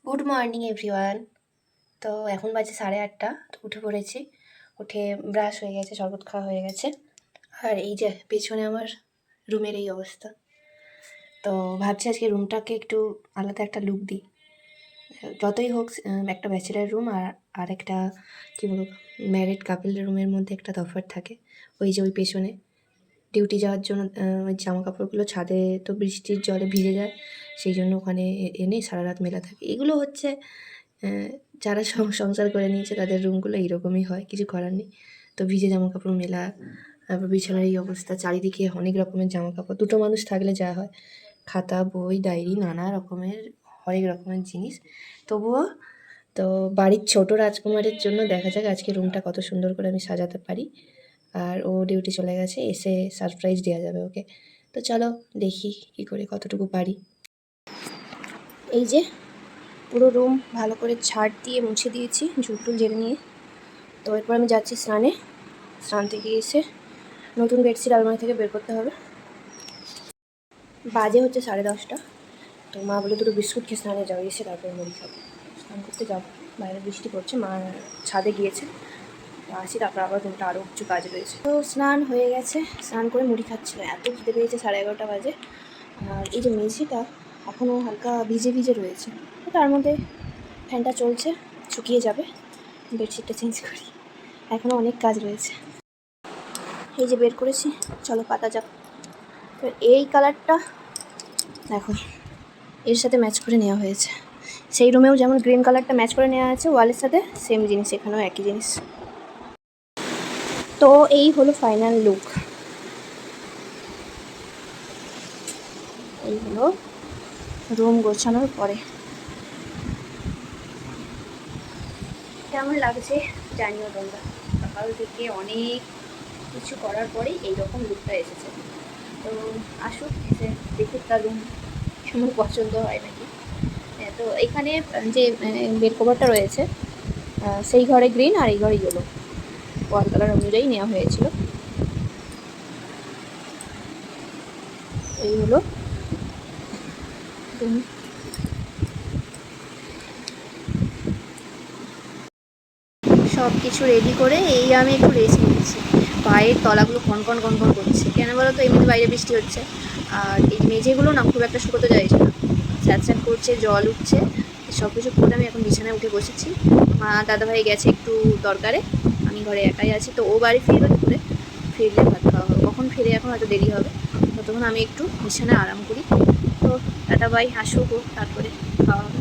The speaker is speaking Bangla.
Good morning everyone. তো এখন বাজে 8:30। তো উঠে পড়েছি, উঠে ব্রাশ হয়ে গেছে, শরবত খাওয়া হয়ে গেছে। আর এই যে পেছনে আমার রুমের এই অবস্থা। তো ভাবছি আজকে রুমটাকে একটু আলাদা একটা লুক দিই। যতই হোক একটা ব্যাচেলার রুম আর একটা কী বলবো ম্যারিড কাপলের রুমের মধ্যে একটা তফাৎ থাকে। ওই যে ওই পেছনে ডিউটি যাওয়ার জন্য ওই জামা কাপড়গুলো ছাদে তো বৃষ্টির জলে ভিজে যায়, সেই জন্য ওখানে এনে সারা রাত মেলা থাকে। এগুলো হচ্ছে যারা সংসার করে নিয়েছে তাদের রুমগুলো এইরকমই হয়, কিছু করার নেই। তো ভিজে জামা কাপড় মেলা, তারপর বিছানার এই অবস্থা, চারিদিকে অনেক রকমের জামা কাপড়। দুটো মানুষ থাকলে যা হয়, খাতা বই ডায়েরি নানা রকমের হরেক রকমের জিনিস। তবুও তো বাড়ির ছোট রাজকুমারের জন্য দেখা যাক আজকে রুমটা কত সুন্দর করে আমি সাজাতে পারি। আর ও ডিউটি চলে গেছে, এসে সারপ্রাইজ দেওয়া যাবে ওকে। তো চলো দেখি কী করে কতটুকু পারি। এই যে পুরো রুম ভালো করে ঝাড় দিয়ে মুছে দিয়েছি, ঝুলটুল ঝেড়ে নিয়ে। তো এরপর আমি যাচ্ছি স্নানে। স্নান থেকে এসে নতুন বেডশিট আলমারি থেকে বের করতে হবে। বাজে হচ্ছে 10:30। তো মা বলে দুটো বিস্কুট খেয়ে স্নানে যাও, এসে তারপরে মুড়ি খাবো। স্নান করতে যাবো, বাইরে বৃষ্টি পড়ছে, মা ছাদে গিয়েছে। আসি, তারপর আবার রুমটা আরও কিছু কাজ রয়েছে। তো স্নান হয়ে গেছে, স্নান করে মুড়ি খাচ্ছিল, এত খিদে পেয়েছে। 11:30 বাজে। আর এই যে মেঝেটা এখনও হালকা ভিজে ভিজে রয়েছে, তো তার মধ্যে ফ্যানটা চলছে, শুকিয়ে যাবে। বেডশিটটা চেঞ্জ করি, এখনও অনেক কাজ রয়েছে। এই যে বের করেছি, চলো পাতা যাক। তো এই কালারটা দেখো, এর সাথে ম্যাচ করে নেওয়া হয়েছে। সেই রুমেও যেমন গ্রিন কালারটা ম্যাচ করে নেওয়া আছে ওয়ালের সাথে, সেম জিনিস এখানেও একই জিনিস। তো এই হলো ফাইনাল লুক। এই হলো রুম গোছানোর পরে। কেমন লাগছে জানিও তোমরা। সকাল থেকে অনেক কিছু করার পরেই এইরকম লুকটা এসেছে। তো আসুক, এসে দেখুক তার রুম কেমন পছন্দ হয় নাকি। তো এখানে যে বেড কভারটা রয়েছে, সেই ঘরে গ্রিন আর এই ঘরে ইয়েলো, ওয়াল কালার অনুযায়ী নেওয়া হয়েছিল। এই হলো সব কিছু রেডি করে এই আমি একটু রেস্ট নিয়েছি। পায়ের তলাগুলো কনকন কনকন করছে, কেন বলো তো, এমনিতে বাইরে বৃষ্টি হচ্ছে। আর এই মেঝেগুলো না খুব একটা শুকোতে চাইছে না, স্যাঁত স্যাঁত করছে, জল উঠছে। সব কিছু করে আমি এখন বিছানায় উঠে বসেছি। মা দাদাভাই গেছে একটু দরকারে, আমি ঘরে একাই আছি। তো ও বাড়ি ফিরবে করে, ফিরলে ভাত খাওয়া হবে। কখন ফিরে এখন হয়তো দেরি হবে, ততক্ষণ আমি একটু বিছানায় আরাম করি। তো দাদাভাই আসুক, তারপরে খাওয়া হবে।